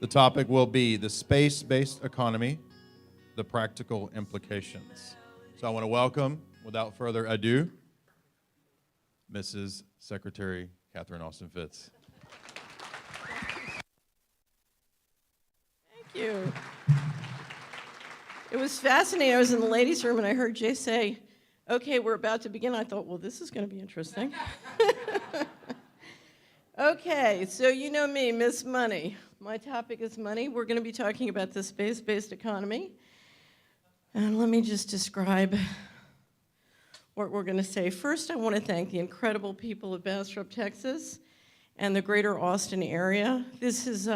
The topic will be the space-based economy, the practical implications. So I want to welcome, without further ado, Mrs. Secretary Catherine Austin Fitts. Thank you. It was fascinating. I was in the ladies' room and I heard Jay say, "Okay, we're about to begin." I thought, well, this is going to be interesting. Okay, so you know me, Miss Money. My topic is money. We're going to be talking about the space-based economy. And let me just describe what we're going to say. First, I want to thank the incredible people of Bastrop, Texas, and the greater Austin area. This is,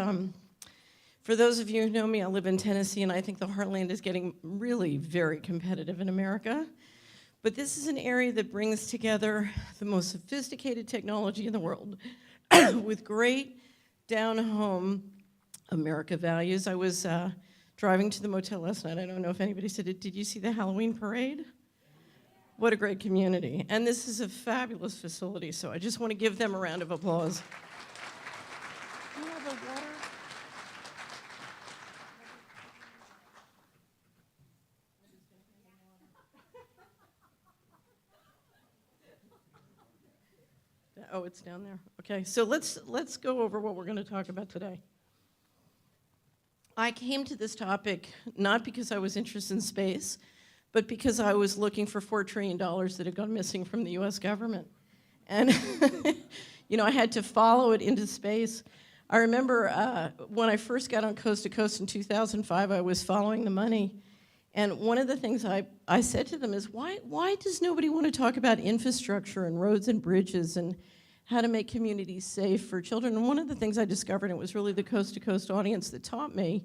for those of you who know me, I live in Tennessee, and I think the Heartland is getting really very competitive in America. But this is an area that brings together the most sophisticated technology in the world with great down-home America values. I was driving to the motel last night. I don't know if anybody said it. Did you see the Halloween parade? What a great community. And this is a fabulous facility, so I just want to give them a round of applause. Do you have a water? Oh, it's down there. Okay, so let's go over what we're going to talk about today. I came to this topic not because I was interested in space, but because I was looking for $4 trillion that had gone missing from the US government. And, you know, I had to follow it into space. I remember when I first got on Coast to Coast in 2005, I was following the money. And one of the things I said to them is, why does nobody want to talk about infrastructure and roads and bridges and how to make communities safe for children? And one of the things I discovered, and it was really the Coast to Coast audience that taught me,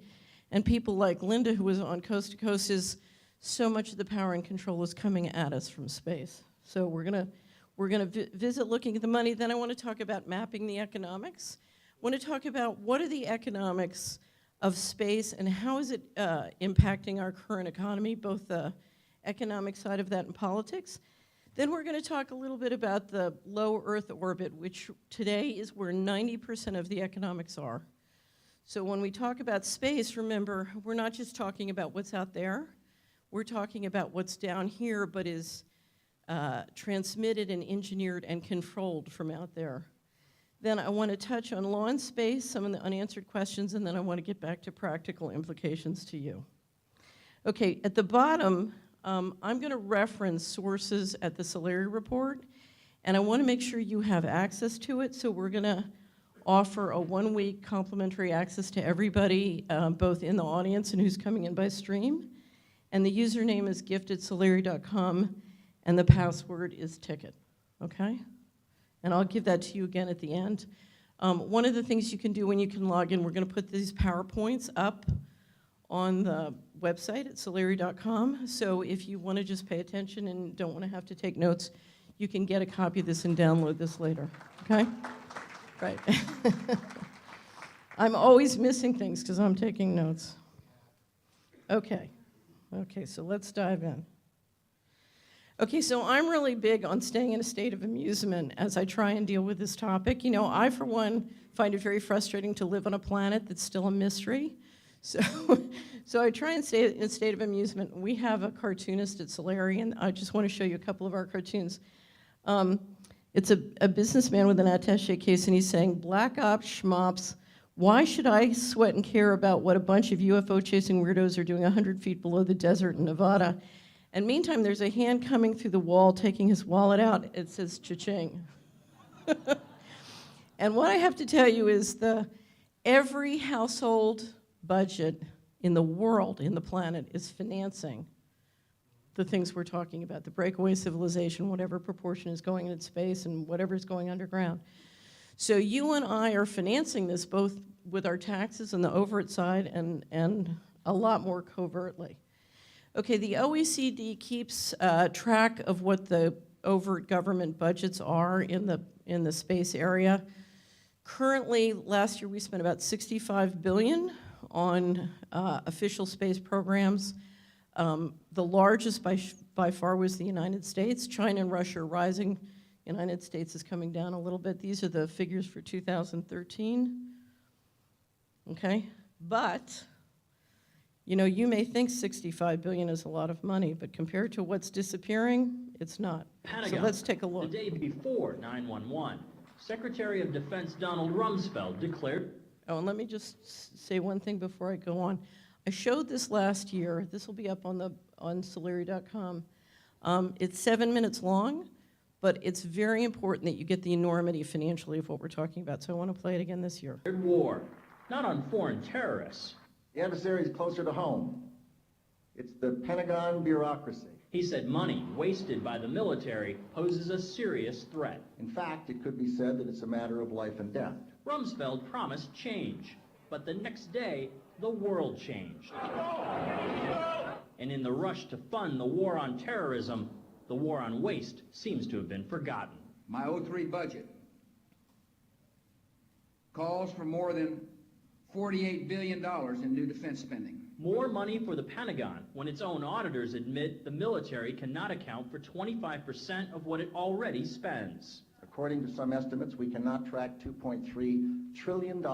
and people like Linda, who was on Coast to Coast, is so much of the power and control is coming at us from space. So we're gonna visit looking at the money. Then I want to talk about mapping the economics. I want to talk about what are the economics of space and how is it impacting our current economy, both the economic side of that and politics. Then we're going to talk a little bit about the low Earth orbit, which today is where 90% of the economics are. So when we talk about space, remember, we're not just talking about what's out there. We're talking about what's down here, but is transmitted and engineered and controlled from out there. Then I want to touch on law and space, some of the unanswered questions, and then I want to get back to practical implications to you. Okay, at the bottom, I'm going to reference sources at the Solari report, and I want to make sure you have access to it, so we're going to offer a 1-week complimentary access to everybody, both in the audience and who's coming in by stream. And the username is giftedsolari.com, and the password is ticket, okay? And I'll give that to you again at the end. One of the things you can do when you can log in, we're going to put these PowerPoints up on the website at solari.com. So if you want to just pay attention and don't want to have to take notes, you can get a copy of this and download this later, okay? Right. I'm always missing things because I'm taking notes. Okay, so let's dive in. Okay, so I'm really big on staying in a state of amusement as I try and deal with this topic. You know, I, for one, find it very frustrating to live on a planet that's still a mystery. So I try and stay in a state of amusement. We have a cartoonist at Solari, and I just want to show you a couple of our cartoons. It's a businessman with an attaché case, and he's saying, "Black ops, schmops, why should I sweat and care about what a bunch of UFO-chasing weirdos are doing 100 feet below the desert in Nevada?" And meantime, there's a hand coming through the wall, taking his wallet out. It says, "Cha-ching." And what I have to tell you is every household budget in the world, in the planet, is financing the things we're talking about, the breakaway civilization, whatever proportion is going in space and whatever is going underground. So you and I are financing this both with our taxes on the overt side and a lot more covertly. Okay, the OECD keeps track of what the overt government budgets are in the space area. Currently, last year we spent about $65 billion on official space programs. The largest by far was the United States. China and Russia are rising. United States is coming down a little bit. These are the figures for 2013. Okay, But, you know, you may think $65 billion is a lot of money, but compared to what's disappearing, it's not. Pentagon. So let's take a look. The day before 9/11, Secretary of Defense Donald Rumsfeld declared. Oh, and let me just say one thing before I go on. I showed this last year. This will be up on Solari.com. It's 7 minutes long, but it's very important that you get the enormity financially of what we're talking about. So I want to play it again this year. War, not on foreign terrorists. The adversary is closer to home. It's the Pentagon bureaucracy. He said money wasted by the military poses a serious threat. In fact, it could be said that it's a matter of life and death. Rumsfeld promised change, but the next day, the world changed. And in the rush to fund the war on terrorism, the war on waste seems to have been forgotten. My 03 budget calls for more than $48 billion in new defense spending. More money for the Pentagon when its own auditors admit the military cannot account for 25% of what it already spends. According to some estimates, we cannot track $2.3 trillion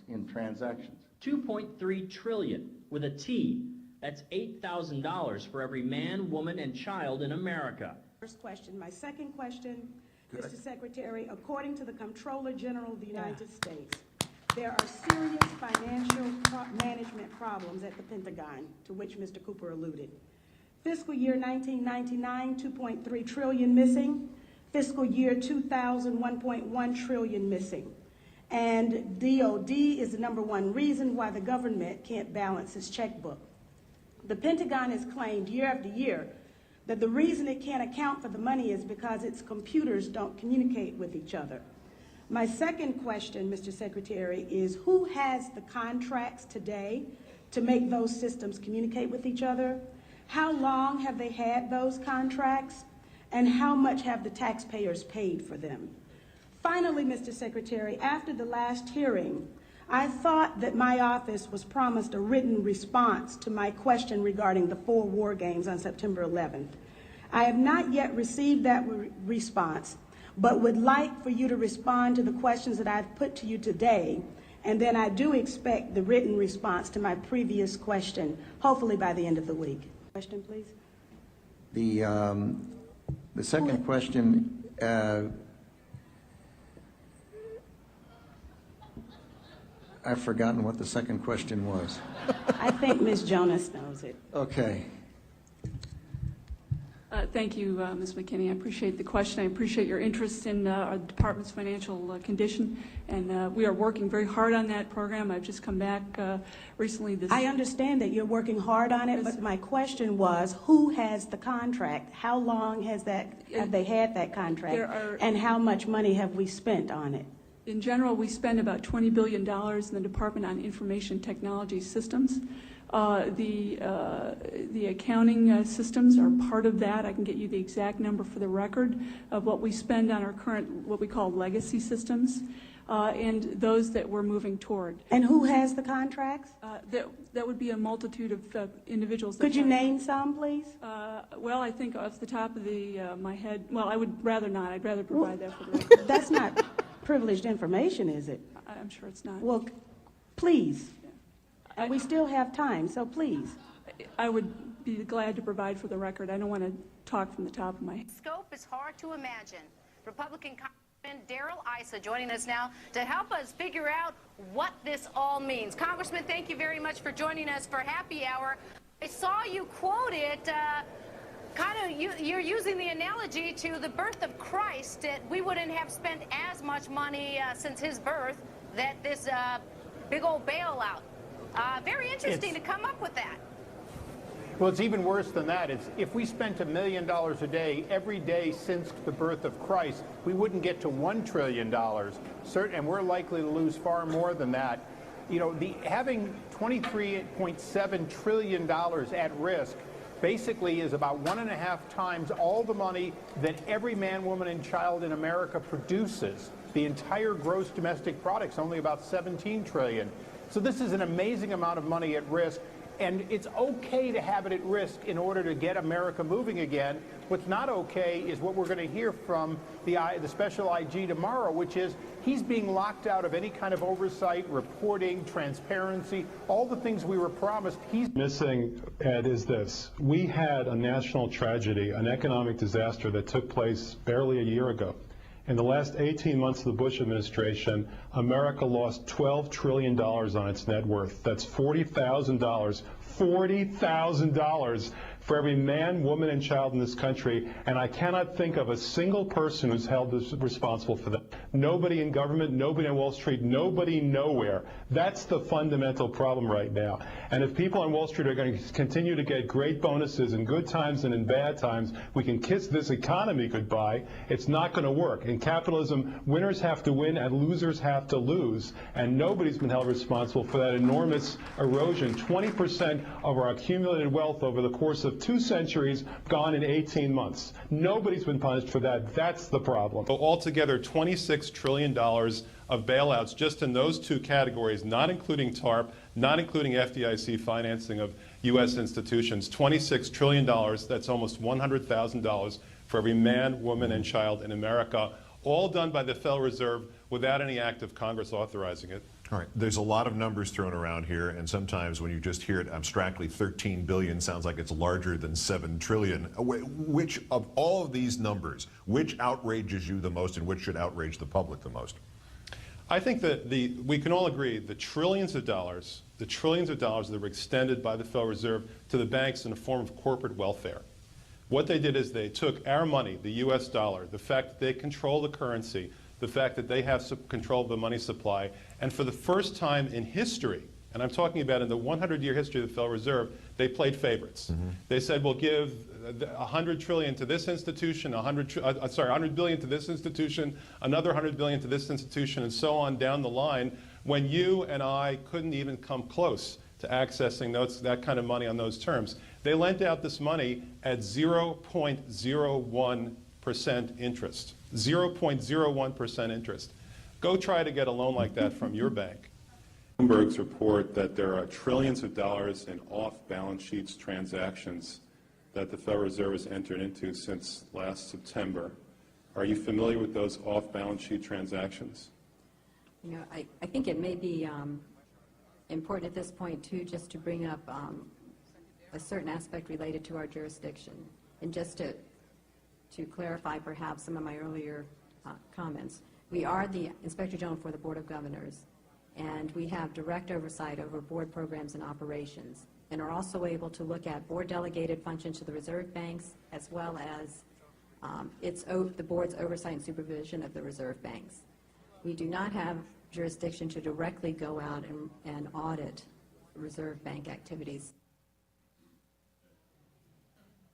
in transactions. 2.3 trillion with a T. That's $8,000 for every man, woman, and child in America. First question. My second question, Mr. Secretary, according to the Comptroller General of the United States, there are serious financial management problems at the Pentagon, to which Mr. Cooper alluded. Fiscal year 1999, 2.3 trillion missing. Fiscal year 2000, 1.1 trillion missing. And DOD is the #1 reason why the government can't balance its checkbook. The Pentagon has claimed year after year that the reason it can't account for the money is because its computers don't communicate with each other. My second question, Mr. Secretary, is who has the contracts today to make those systems communicate with each other? How long have they had those contracts? And how much have the taxpayers paid for them? Finally, Mr. Secretary, after the last hearing, I thought that my office was promised a written response to my question regarding the 4 war games on September 11th. I have not yet received that response, but would like for you to respond to the questions that I've put to you today, and then I do expect the written response to my previous question, hopefully by the end of the week. Question, please. The second question, I've forgotten what the second question was. I think Ms. Jonas knows it. Okay. Thank you, Ms. McKinney. I appreciate the question. I appreciate your interest in our department's financial condition, and we are working very hard on that program. I've just come back recently. I understand that you're working hard on it, but my question was, who has the contract? How long have they had that contract? And how much money have we spent on it? In general, we spend about $20 billion in the Department on Information Technology Systems. The accounting systems are part of that. I can get you the exact number for the record of what we spend on our current, what we call legacy systems, and those that we're moving toward. And who has the contracts? That would be a multitude of individuals. Could you name some, please? Well, I think off the top of my head, well, I would rather not. I'd rather provide that for the record. That's not privileged information, is it? I'm sure it's not. Well, please. We still have time, so please. I would be glad to provide for the record. I don't want to talk from the top of my head. Scope is hard to imagine. Republican Congressman Darrell Issa joining us now to help us figure out what this all means. Congressman, thank you very much for joining us for Happy Hour. I saw you quote it, you're using the analogy to the birth of Christ, that we wouldn't have spent as much money since his birth, that this big old bailout. Very interesting to come up with that. Well, it's even worse than that. If we spent $1 million a day every day since the birth of Christ, we wouldn't get to $1 trillion. And we're likely to lose far more than that. You know, having $23.7 trillion at risk basically is about 1.5 times all the money that every man, woman, and child in America produces. The entire gross domestic product's only about $17 trillion. So this is an amazing amount of money at risk. And it's okay to have it at risk in order to get America moving again. What's not okay is what we're going to hear from the special IG tomorrow, which is he's being locked out of any kind of oversight, reporting, transparency, all the things we were promised. He's missing, Ed, is this. We had a national tragedy, an economic disaster that took place barely a year ago. In the last 18 months of the Bush administration, America lost $12 trillion on its net worth. That's $40,000 for every man, woman, and child in this country, and I cannot think of a single person who's held responsible for that. Nobody in government, nobody on Wall Street, nobody nowhere. That's the fundamental problem right now. And if people on Wall Street are going to continue to get great bonuses in good times and in bad times, we can kiss this economy goodbye. It's not going to work. In capitalism, winners have to win and losers have to lose, and nobody's been held responsible for that enormous erosion. 20% of our accumulated wealth over the course of 2 centuries gone in 18 months. Nobody's been punished for that. That's the problem. Altogether, $26 trillion of bailouts just in those 2 categories, not including TARP, not including FDIC financing of U.S. institutions. $26 trillion, that's almost $100,000 for every man, woman, and child in America, all done by the Federal Reserve without any act of Congress authorizing it. All right, there's a lot of numbers thrown around here, and sometimes when you just hear it abstractly, 13 billion sounds like it's larger than 7 trillion. Which of all of these numbers, which outrages you the most and which should outrage the public the most? I think that we can all agree the trillions of dollars that were extended by the Federal Reserve to the banks in the form of corporate welfare. What they did is they took our money, the U.S. dollar, the fact that they control the currency, the fact that they have control of the money supply, and for the first time in history, and I'm talking about in the 100-year history of the Federal Reserve, they played favorites. They said, we'll give 100 trillion to this institution, 100 billion to this institution, another 100 billion to this institution, and so on down the line, when you and I couldn't even come close to accessing that kind of money on those terms. They lent out this money at 0.01% interest. 0.01% interest. Go try to get a loan like that from your bank. Bloomberg's report that there are trillions of dollars in off-balance sheets transactions that the Federal Reserve has entered into since last September. Are you familiar with those off-balance sheet transactions? You know, I think it may be important at this point, too, just to bring up a certain aspect related to our jurisdiction. And just to clarify perhaps some of my earlier comments, we are the Inspector General for the Board of Governors, and we have direct oversight over board programs and operations, and are also able to look at board delegated functions to the reserve banks, as well as the board's oversight and supervision of the reserve banks. We do not have jurisdiction to directly go out and audit reserve bank activities.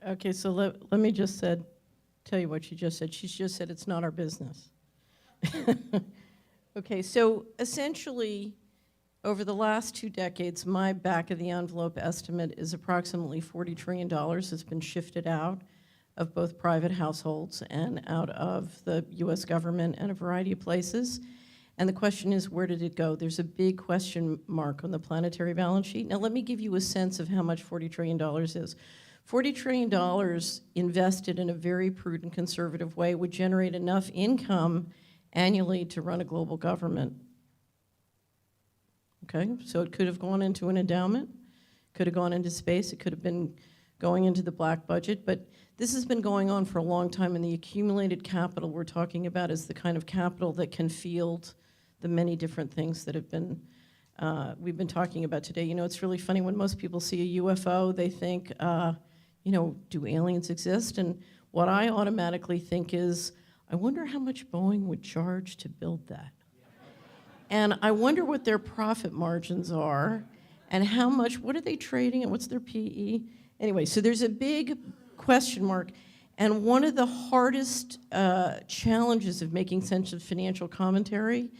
Okay, so let me just tell you what she just said. She just said it's not our business. Okay, so essentially, over the last 2 decades, my back-of-the-envelope estimate is approximately $40 trillion has been shifted out of both private households and out of the U.S. government and a variety of places. And the question is, where did it go? There's a big question mark on the planetary balance sheet. Now, let me give you a sense of how much $40 trillion is. $40 trillion invested in a very prudent, conservative way would generate enough income annually to run a global government. Okay, so it could have gone into an endowment, could have gone into space, it could have been going into the black budget, but this has been going on for a long time, and the accumulated capital we're talking about is the kind of capital that can field the many different things that have been we've been talking about today. You know, it's really funny when most people see a UFO, they think, you know, do aliens exist? And what I automatically think is, I wonder how much Boeing would charge to build that. And I wonder what their profit margins are, and how much, what are they trading, and what's their PE? Anyway, so there's a big question mark, and one of the hardest challenges of making sense of financial commentary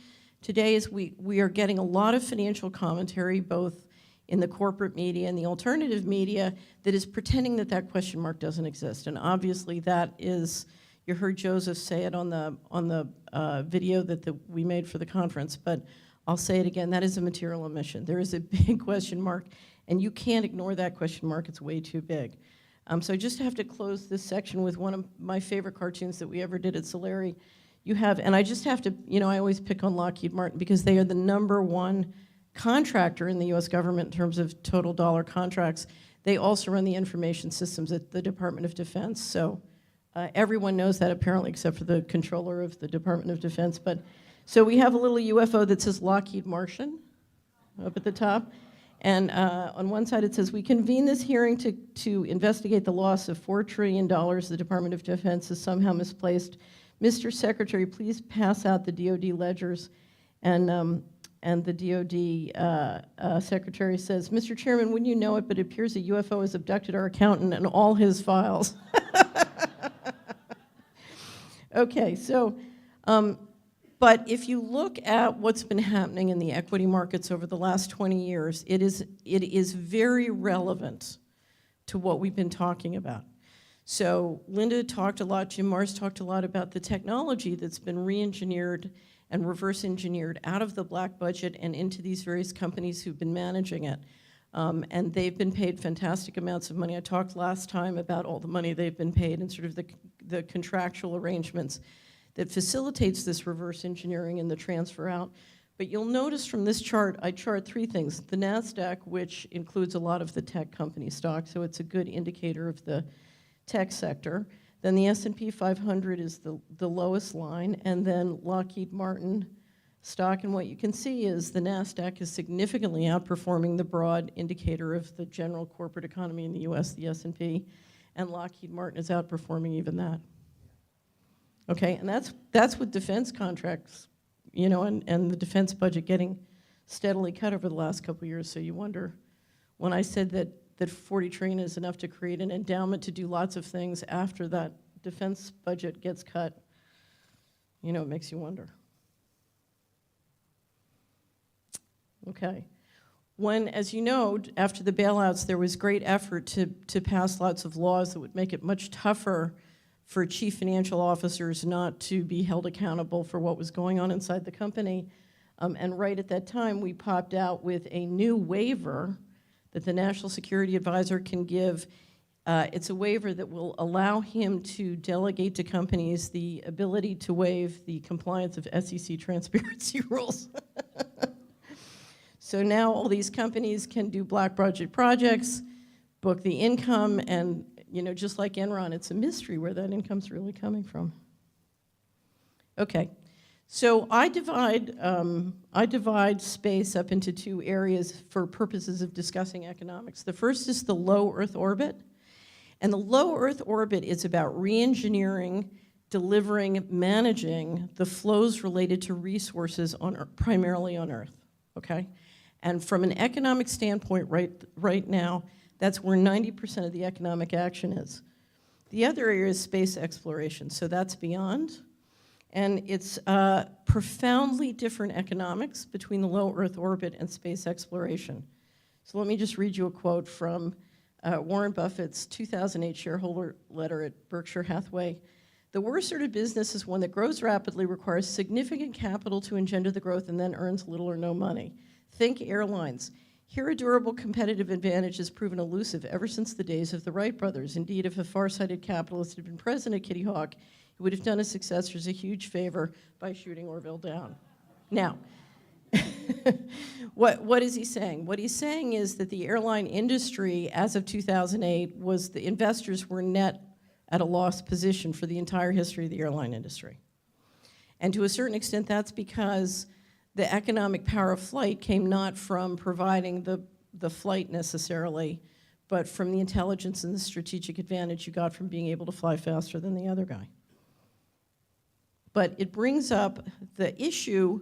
today is we are getting a lot of financial commentary, both in the corporate media and the alternative media, that is pretending that that question mark doesn't exist. And obviously that is, you heard Joseph say it on the video that we made for the conference, but I'll say it again, that is a material omission. There is a big question mark, and you can't ignore that question mark. It's way too big. So I just have to close this section with one of my favorite cartoons that we ever did at Solari. You have, and I just have to, I always pick on Lockheed Martin because they are the #1 contractor in the US government in terms of total dollar contracts. They also run the information systems at the Department of Defense. So everyone knows that apparently except for the controller of the Department of Defense. But so we have a little UFO that says Lockheed Martian up at the top. And on one side it says, we convene this hearing to investigate the loss of $4 trillion the Department of Defense has somehow misplaced. Mr. Secretary, please pass out the DoD ledgers. And the DoD Secretary says, Mr. Chairman, wouldn't you know it, but it appears a UFO has abducted our accountant and all his files. Okay, so, but if you look at what's been happening in the equity markets over the last 20 years, it is very relevant to what we've been talking about. So Linda talked a lot, Jim Mars talked a lot about the technology that's been re-engineered and reverse engineered out of the black budget and into these various companies who've been managing it. And they've been paid fantastic amounts of money. I talked last time about all the money they've been paid and sort of the contractual arrangements that facilitates this reverse engineering and the transfer out. But you'll notice from this chart, I chart 3 things. The NASDAQ, which includes a lot of the tech company stocks, so it's a good indicator of the tech sector. Then the S&P 500 is the lowest line, and then Lockheed Martin stock. And what you can see is the NASDAQ is significantly outperforming the broad indicator of the general corporate economy in the US, the S&P, and Lockheed Martin is outperforming even that. Okay, and that's with defense contracts, and the defense budget getting steadily cut over the last couple of years. So you wonder, when I said that 40 trillion is enough to create an endowment to do lots of things after that defense budget gets cut, it makes you wonder. Okay. When, as you know, after the bailouts, there was great effort to pass lots of laws that would make it much tougher for chief financial officers not to be held accountable for what was going on inside the company. And right at that time, we popped out with a new waiver that the National Security Advisor can give. It's a waiver that will allow him to delegate to companies the ability to waive the compliance of SEC transparency rules. So now all these companies can do black budget projects, book the income, and just like Enron, it's a mystery where that income's really coming from. Okay, so I divide space up into 2 areas for purposes of discussing economics. The first is the low Earth orbit, and the low Earth orbit is about re-engineering, delivering, managing the flows related to resources primarily on Earth. Okay, and from an economic standpoint, right now, that's where 90% of the economic action is. The other area is space exploration, so that's beyond. And it's profoundly different economics between the low Earth orbit and space exploration. So let me just read you a quote from Warren Buffett's 2008 shareholder letter at Berkshire Hathaway. The worst sort of business is one that grows rapidly, requires significant capital to engender the growth, and then earns little or no money. Think airlines. Here, a durable competitive advantage has proven elusive ever since the days of the Wright brothers. Indeed, if a far-sighted capitalist had been president at Kitty Hawk, he would have done his successors a huge favor by shooting Orville down. Now, what is he saying? What he's saying is that the airline industry, as of 2008, the investors were net at a loss position for the entire history of the airline industry. And to a certain extent, that's because the economic power of flight came not from providing the flight necessarily, but from the intelligence and the strategic advantage you got from being able to fly faster than the other guy. But it brings up the issue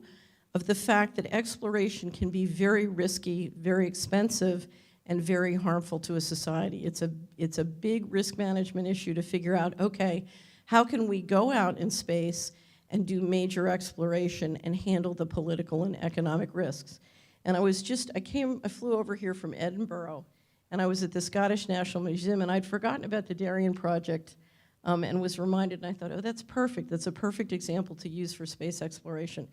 of the fact that exploration can be very risky, very expensive, and very harmful to a society. It's a big risk management issue to figure out, okay, how can we go out in space and do major exploration and handle the political and economic risks? And I flew over here from Edinburgh, and I was at the Scottish National Museum, and I'd forgotten about the Darien Project, and was reminded, and I thought, oh, that's perfect. That's a perfect example to use for space exploration.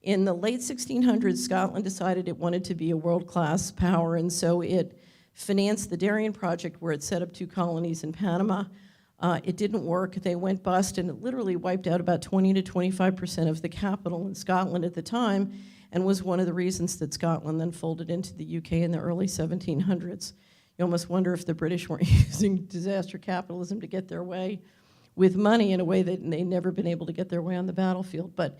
In the late 1600s, Scotland decided it wanted to be a world-class power, and so it financed the Darien Project, where it set up 2 colonies in Panama. It didn't work. They went bust, and it literally wiped out about 20 to 25% of the capital in Scotland at the time, and was one of the reasons that Scotland then folded into the UK in the early 1700s. You almost wonder if the British weren't using disaster capitalism to get their way with money in a way that they'd never been able to get their way on the battlefield. But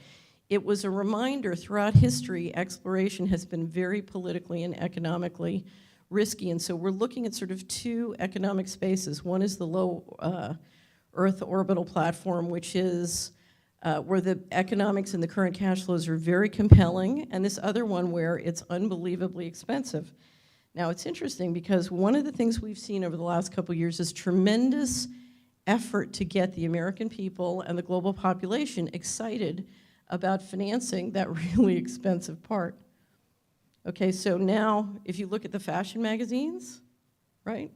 it was a reminder throughout history, exploration has been very politically and economically risky. And so we're looking at sort of 2 economic spaces. One is the low Earth orbital platform, which is where the economics and the current cash flows are very compelling, and this other one where it's unbelievably expensive. Now, it's interesting because one of the things we've seen over the last couple of years is tremendous effort to get the American people and the global population excited about financing that really expensive part. Okay, so now if you look at the fashion magazines, right?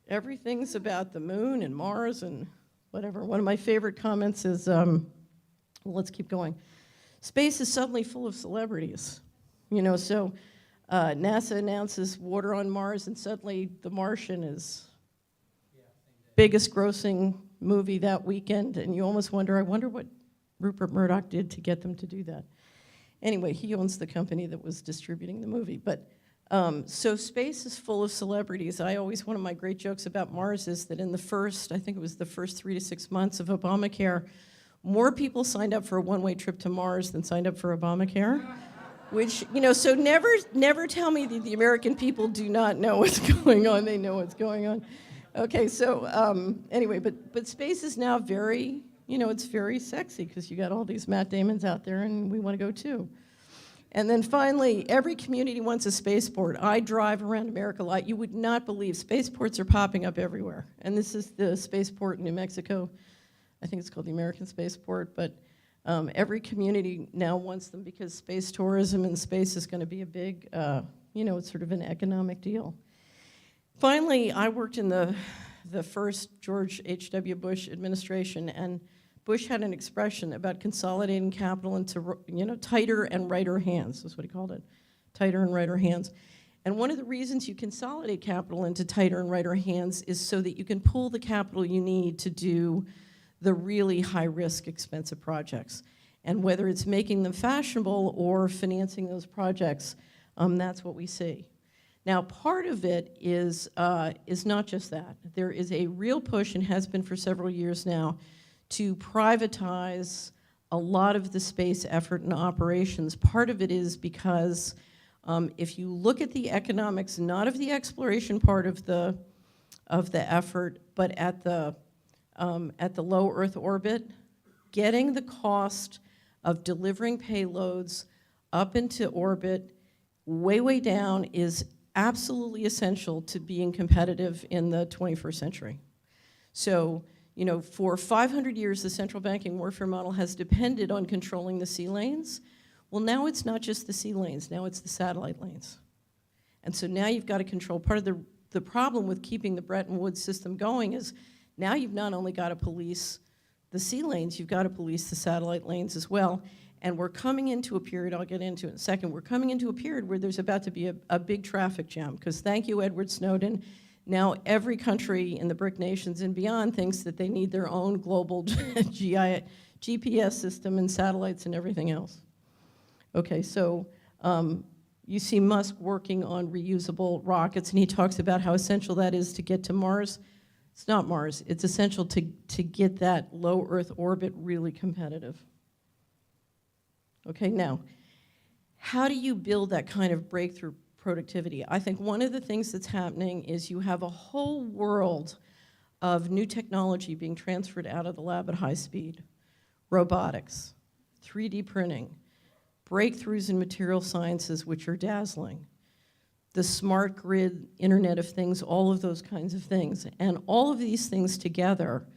Everything's about the moon and Mars and whatever. One of my favorite comments is, well, let's keep going. Space is suddenly full of celebrities. You know, so NASA announces water on Mars, and suddenly The Martian is biggest grossing movie that weekend, and you almost wonder, I wonder what Rupert Murdoch did to get them to do that. Anyway, he owns the company that was distributing the movie. But so space is full of celebrities. One of my great jokes about Mars is that in the first, I think it was the first 3 to 6 months of Obamacare, more people signed up for a one-way trip to Mars than signed up for Obamacare. Which, you know, so never tell me that the American people do not know what's going on. They know what's going on. Okay, so anyway, but space is now very, you know, it's very sexy because you got all these Matt Damons out there, and we want to go too. And then finally, every community wants a spaceport. I drive around America a lot. You would not believe spaceports are popping up everywhere. And this is the spaceport in New Mexico. I think it's called the American Spaceport, but every community now wants them because space tourism and space is going to be a big, you know, it's sort of an economic deal. Finally, I worked in the first George H.W. Bush administration, and Bush had an expression about consolidating capital into, you know, tighter and righter hands. That's what he called it, tighter and righter hands. And one of the reasons you consolidate capital into tighter and righter hands is so that you can pull the capital you need to do the really high-risk, expensive projects. And whether it's making them fashionable or financing those projects, that's what we see. Now, part of it is not just that. There is a real push, and has been for several years now, to privatize a lot of the space effort and operations. Part of it is because if you look at the economics, not of the exploration part of the effort, but at the low Earth orbit, getting the cost of delivering payloads up into orbit way down is absolutely essential to being competitive in the 21st century. So, you know, for 500 years, the central banking warfare model has depended on controlling the sea lanes. Well, now it's not just the sea lanes, now it's the satellite lanes. And so now you've got to control. Part of the problem with keeping the Bretton Woods system going is now you've not only got to police the sea lanes, you've got to police the satellite lanes as well. And we're coming into a period, I'll get into it in a second, we're coming into a period where there's about to be a big traffic jam, because thank you, Edward Snowden, now every country in the BRIC nations and beyond thinks that they need their own global GPS system and satellites and everything else. Okay, so you see Musk working on reusable rockets, and he talks about how essential that is to get to Mars. It's not Mars, it's essential to get that low Earth orbit really competitive. Okay, now, how do you build that kind of breakthrough productivity? I think one of the things that's happening is you have a whole world of new technology being transferred out of the lab at high speed. Robotics, 3D printing, breakthroughs in material sciences which are dazzling, the smart grid, Internet of Things, all of those kinds of things. And all of these things together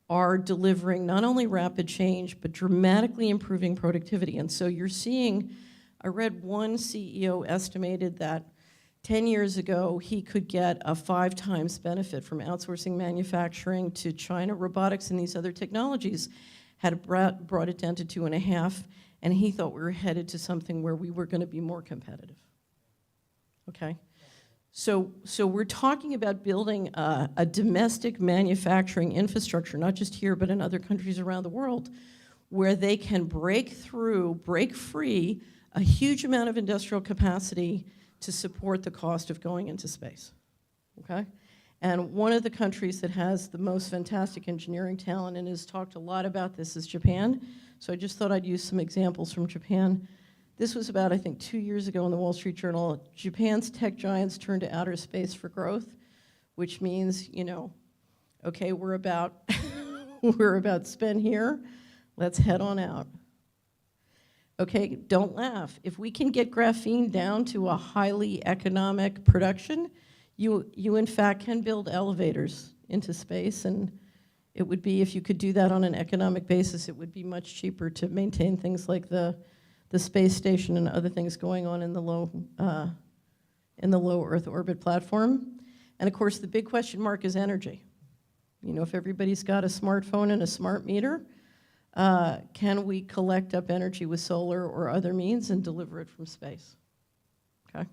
are delivering not only rapid change, but dramatically improving productivity. And so you're seeing, I read one CEO estimated that 10 years ago, he could get a 5 times benefit from outsourcing manufacturing to China. Robotics and these other technologies had brought it down to 2.5. and he thought we were headed to something where we were going to be more competitive. Okay? So we're talking about building a domestic manufacturing infrastructure, not just here, but in other countries around the world, where they can break free a huge amount of industrial capacity to support the cost of going into space, okay? And one of the countries that has the most fantastic engineering talent and has talked a lot about this is Japan. So I just thought I'd use some examples from Japan. This was about, I think, 2 years ago in the Wall Street Journal. Japan's tech giants turned to outer space for growth, which means, you know, okay, we're about spend here, let's head on out. Okay, don't laugh. If we can get graphene down to a highly economic production, you in fact can build elevators into space, and it would be, if you could do that on an economic basis, it would be much cheaper to maintain things like the space station and other things going on in the low Earth orbit platform. And of course, the big question mark is energy. You know, if everybody's got a smartphone and a smart meter, can we collect up energy with solar or other means and deliver it from space? Okay.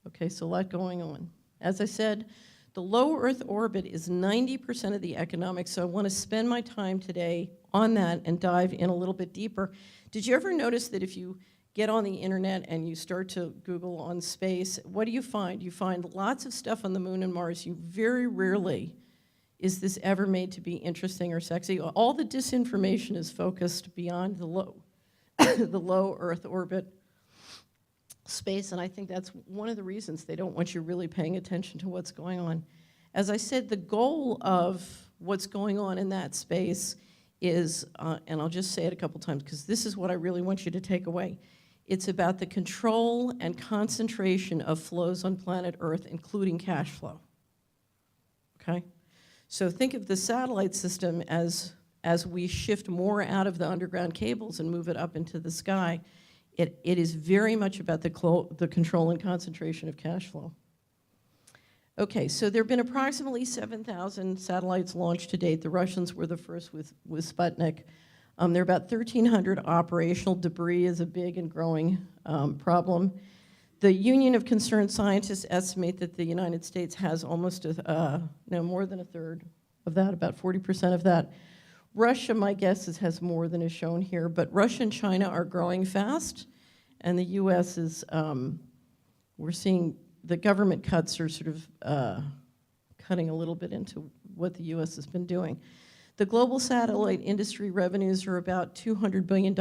Okay, so a lot going on. As I said, the low Earth orbit is 90% of the economics, so I want to spend my time today on that and dive in a little bit deeper. Did you ever notice that if you get on the internet and you start to Google on space, what do you find? You find lots of stuff on the moon and Mars. You very rarely is this ever made to be interesting or sexy. All the disinformation is focused beyond the low Earth orbit space, and I think that's one of the reasons they don't want you really paying attention to what's going on. As I said, the goal of what's going on in that space is, and I'll just say it a couple times because this is what I really want you to take away. It's about the control and concentration of flows on planet Earth, including cash flow. Okay? So think of the satellite system as we shift more out of the underground cables and move it up into the sky. It is very much about the control and concentration of cash flow. Okay, so there have been approximately 7,000 satellites launched to date. The Russians were the first with Sputnik. There are about 1,300 operational. Debris is a big and growing problem. The Union of Concerned Scientists estimate that the United States has almost more than a third of that, about 40% of that. Russia, my guess is, has more than is shown here, but Russia and China are growing fast, and the U.S. is, we're seeing the government cuts are sort of cutting a little bit into what the U.S. has been doing. The global satellite industry revenues are about $200 billion,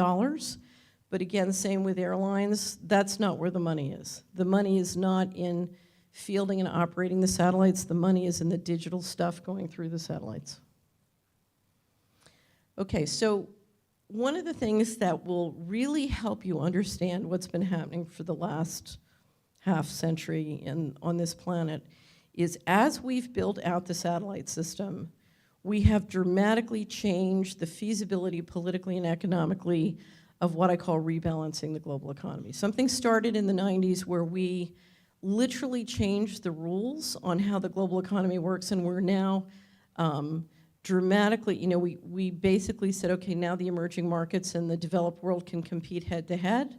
but again, same with airlines, that's not where the money is. The money is not in fielding and operating the satellites, the money is in the digital stuff going through the satellites. Okay, so one of the things that will really help you understand what's been happening for the last half century on this planet is as we've built out the satellite system, we have dramatically changed the feasibility politically and economically of what I call rebalancing the global economy. Something started in the 90s where we literally changed the rules on how the global economy works, and we're now dramatically, you know, we basically said, okay, now the emerging markets and the developed world can compete head to head,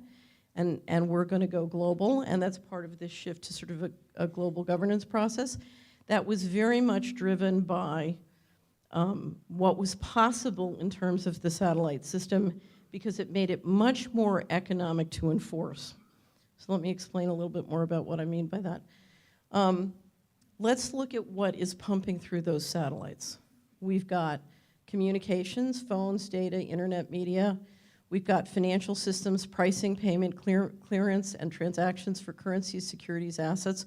and we're going to go global, and that's part of this shift to sort of a global governance process. That was very much driven by what was possible in terms of the satellite system because it made it much more economic to enforce. So let me explain a little bit more about what I mean by that. Let's look at what is pumping through those satellites. We've got communications, phones, data, internet, media. We've got financial systems, pricing, payment, clearance, and transactions for currencies, securities, assets.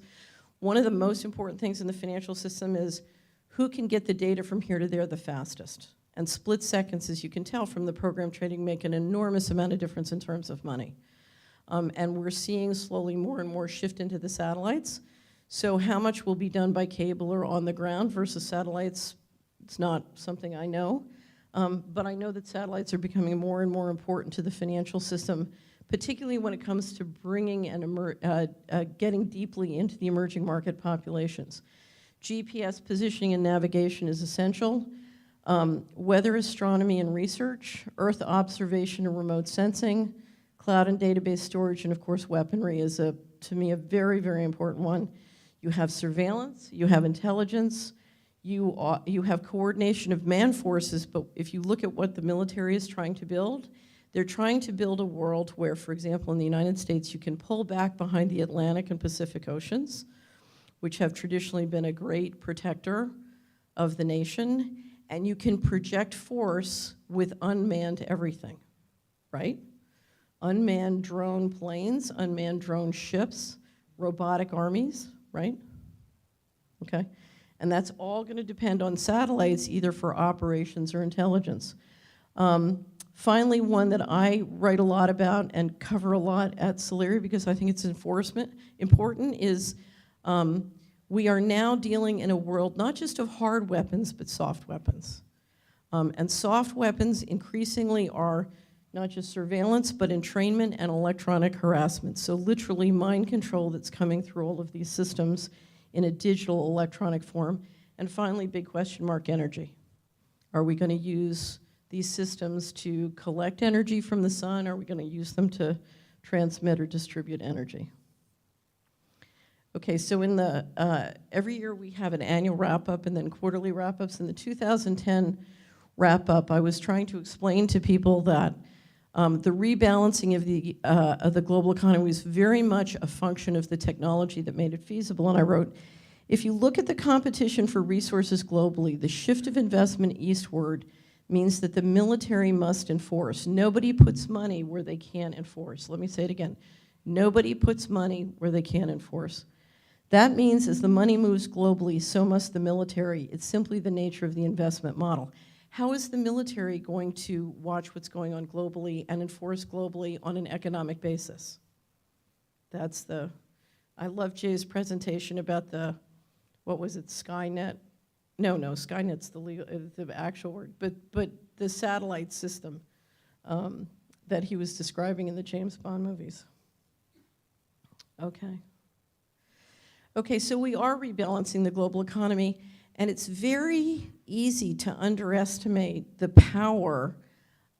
One of the most important things in the financial system is who can get the data from here to there the fastest. And split seconds, as you can tell from the program trading, make an enormous amount of difference in terms of money. And we're seeing slowly more and more shift into the satellites. So how much will be done by cable or on the ground versus satellites? It's not something I know. But I know that satellites are becoming more and more important to the financial system, particularly when it comes to bringing and getting deeply into the emerging market populations. GPS positioning and navigation is essential. weather astronomy and research, Earth observation and remote sensing, cloud and database storage, and of course weaponry is, to me, a very, very important one. You have surveillance, you have intelligence, you have coordination of man forces, but if you look at what the military is trying to build, they're trying to build a world where, for example, in the United States, you can pull back behind the Atlantic and Pacific Oceans, which have traditionally been a great protector of the nation, and you can project force with unmanned everything, right? Unmanned drone planes, unmanned drone ships, robotic armies, right? Okay, and that's all going to depend on satellites, either for operations or intelligence. Finally, one that I write a lot about and cover a lot at Solari because I think it's important is we are now dealing in a world not just of hard weapons, but soft weapons. And soft weapons increasingly are not just surveillance, but entrainment and electronic harassment. So literally mind control that's coming through all of these systems in a digital electronic form. And finally, big question mark, energy. Are we going to use these systems to collect energy from the sun? Are we going to use them to transmit or distribute energy? Okay, so in the, every year we have an annual wrap-up and then quarterly wrap-ups. In the 2010 wrap-up, I was trying to explain to people that the rebalancing of the global economy was very much a function of the technology that made it feasible. And I wrote, if you look at the competition for resources globally, the shift of investment eastward means that the military must enforce. Nobody puts money where they can't enforce. Let me say it again. Nobody puts money where they can't enforce. That means as the money moves globally, so must the military. It's simply the nature of the investment model. How is the military going to watch what's going on globally and enforce globally on an economic basis? That's the, I love Jay's presentation about the, what was it, Skynet? No, Skynet's the actual word, but the satellite system that he was describing in the James Bond movies. Okay, so we are rebalancing the global economy, and it's very easy to underestimate the power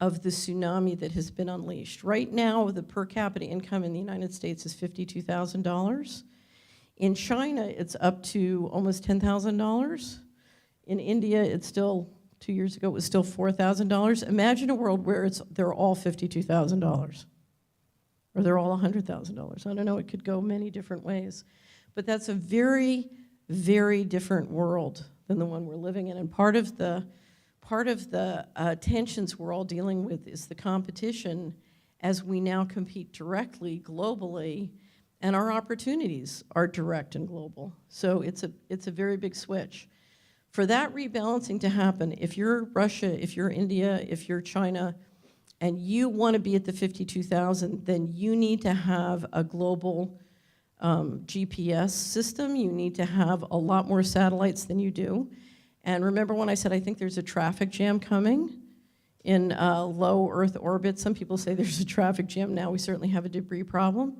of the tsunami that has been unleashed. Right now, the per capita income in the United States is $52,000. In China, it's up to almost $10,000. In India, it's still, 2 years ago, it was still $4,000. Imagine a world where they're all $52,000, or they're all $100,000. I don't know, it could go many different ways. But that's a very, very different world than the one we're living in. And part of the tensions we're all dealing with is the competition as we now compete directly, globally, and our opportunities are direct and global. So it's a very big switch. For that rebalancing to happen, if you're Russia, if you're India, if you're China, and you want to be at the 52,000, then you need to have a global GPS system. You need to have a lot more satellites than you do. And remember when I said I think there's a traffic jam coming in low Earth orbit? Some people say there's a traffic jam now. We certainly have a debris problem.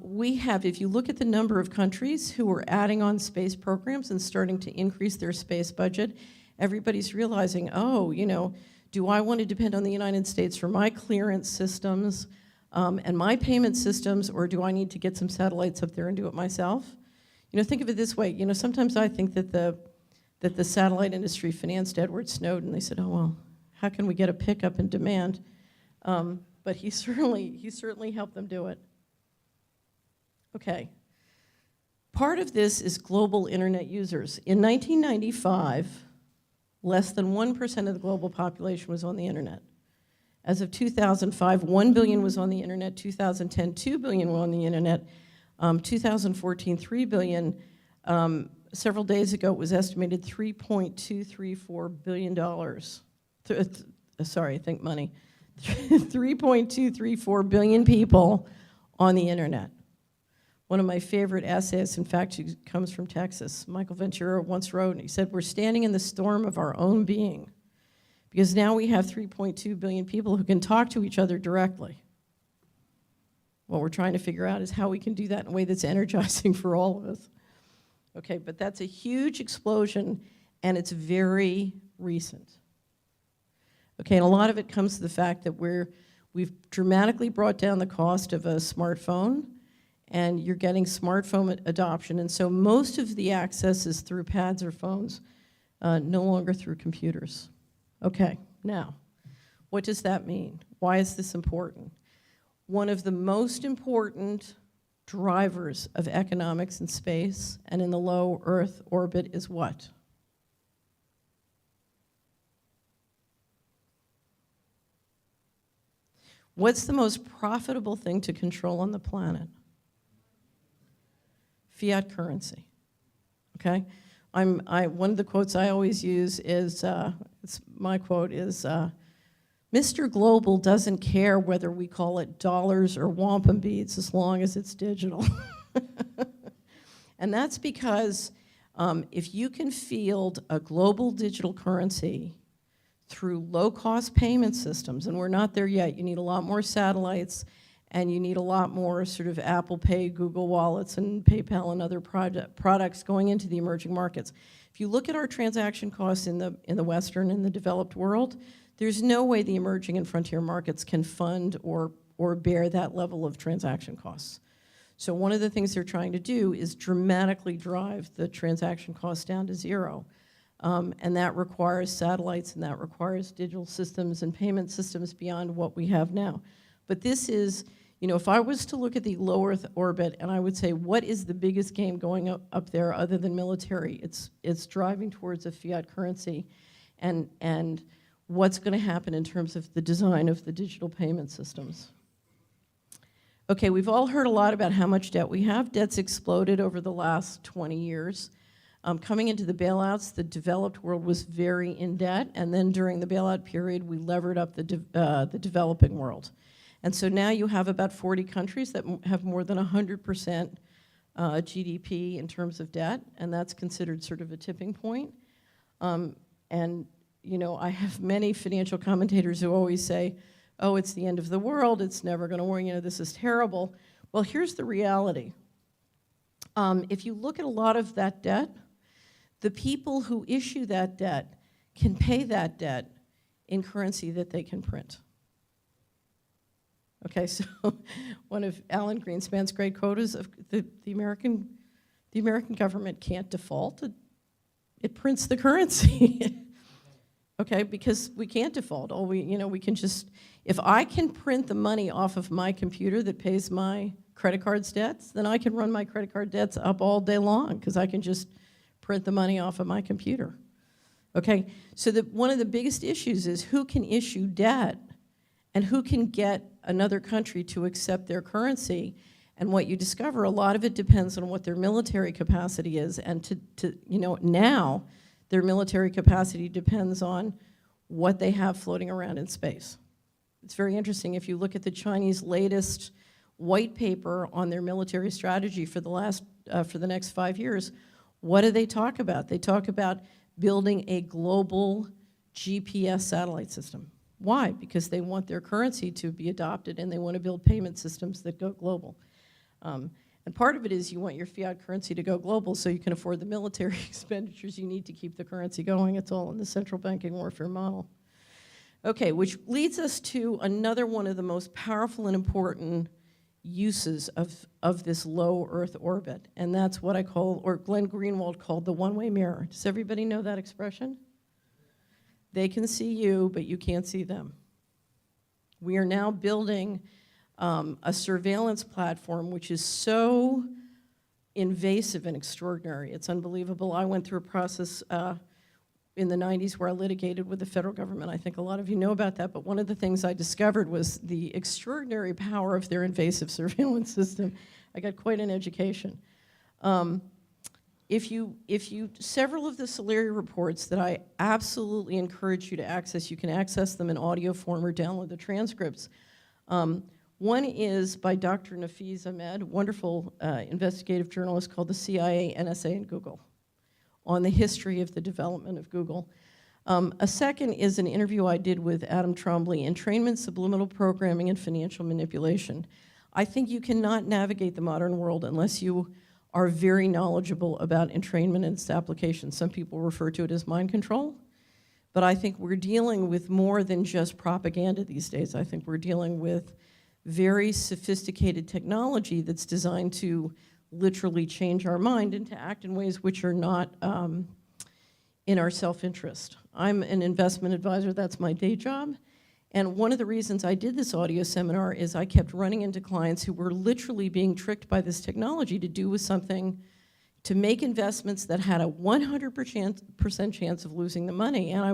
We have, if you look at the number of countries who are adding on space programs and starting to increase their space budget, everybody's realizing, oh, you know, do I want to depend on the United States for my clearance systems and my payment systems, or do I need to get some satellites up there and do it myself? You know, think of it this way. You know, sometimes I think that the satellite industry financed Edward Snowden. They said, oh, well, how can we get a pickup in demand? But he certainly helped them do it. Okay. Part of this is global internet users. In 1995, less than 1% of the global population was on the internet. As of 2005, 1 billion was on the internet. 2010, 2 billion were on the internet. 2014, 3 billion. Several days ago, it was estimated $3.234 billion. Sorry, think money. 3.234 billion people on the internet. One of my favorite essays, in fact, he comes from Texas. Michael Ventura once wrote, and he said, we're standing in the storm of our own being, because now we have 3.2 billion people who can talk to each other directly. What we're trying to figure out is how we can do that in a way that's energizing for all of us. Okay, but that's a huge explosion, and it's very, recent. Okay, and a lot of it comes to the fact that we've dramatically brought down the cost of a smartphone, and you're getting smartphone adoption, and so most of the access is through pads or phones, no longer through computers. Okay, now, what does that mean? Why is this important? One of the most important drivers of economics in space and in the low Earth orbit is what? What's the most profitable thing to control on the planet? Fiat currency, okay? One of the quotes I always use is, my quote is, Mr. Global doesn't care whether we call it dollars or wampum beads as long as it's digital. And that's because if you can field a global digital currency through low-cost payment systems, and we're not there yet, you need a lot more satellites, and you need a lot more sort of Apple Pay, Google Wallets, and PayPal and other products going into the emerging markets. If you look at our transaction costs in the Western and the developed world, there's no way the emerging and frontier markets can fund or bear that level of transaction costs. So one of the things they're trying to do is dramatically drive the transaction costs down to zero. And that requires satellites, and that requires digital systems and payment systems beyond what we have now. But this is, you know, if I was to look at the low Earth orbit and I would say, what is the biggest game going up there other than military? It's driving towards a fiat currency, and what's going to happen in terms of the design of the digital payment systems. Okay, we've all heard a lot about how much debt we have. Debt's exploded over the last 20 years. Coming into the bailouts, the developed world was very in debt, and then during the bailout period, we levered up the developing world. And so now you have about 40 countries that have more than 100% GDP in terms of debt, and that's considered sort of a tipping point. And you know, I have many financial commentators who always say, oh, it's the end of the world, it's never going to work, you know, this is terrible. Well, here's the reality. If you look at a lot of that debt, the people who issue that debt can pay that debt in currency that they can print. Okay, so one of Alan Greenspan's great quotes of the American government can't default. It prints the currency. Okay, because we can't default. We can just, if I can print the money off of my computer that pays my credit card's debts, then I can run my credit card debts up all day long because I can just print the money off of my computer. Okay, so one of the biggest issues is who can issue debt and who can get another country to accept their currency. And what you discover, a lot of it depends on what their military capacity is, and now their military capacity depends on what they have floating around in space. It's very interesting. If you look at the Chinese latest white paper on their military strategy for the next 5 years, what do they talk about? They talk about building a global GPS satellite system. Why? Because they want their currency to be adopted, and they want to build payment systems that go global. And part of it is you want your fiat currency to go global so you can afford the military expenditures you need to keep the currency going. It's all in the central banking warfare model. Okay, which leads us to another one of the most powerful and important uses of this low Earth orbit, and that's what I call, or Glenn Greenwald called, the one-way mirror. Does everybody know that expression? They can see you, but you can't see them. We are now building a surveillance platform which is so invasive and extraordinary. It's unbelievable. I went through a process in the 90s where I litigated with the federal government. I think a lot of you know about that, but one of the things I discovered was the extraordinary power of their invasive surveillance system. I got quite an education. Several of the Solari reports that I absolutely encourage you to access, you can access them in audio form or download the transcripts. One is by Dr. Nafiz Ahmed, wonderful investigative journalist, called The CIA, NSA, and Google, on the history of the development of Google. A second is an interview I did with Adam Trombley, Entrainment, Subliminal Programming, and Financial Manipulation. I think you cannot navigate the modern world unless you are very knowledgeable about entrainment and its applications. Some people refer to it as mind control, But I think we're dealing with more than just propaganda these days. I think we're dealing with very sophisticated technology that's designed to literally change our mind and to act in ways which are not in our self-interest. I'm an investment advisor, that's my day job. And one of the reasons I did this audio seminar is I kept running into clients who were literally being tricked by this technology to do with something, to make investments that had a 100% chance of losing the money. And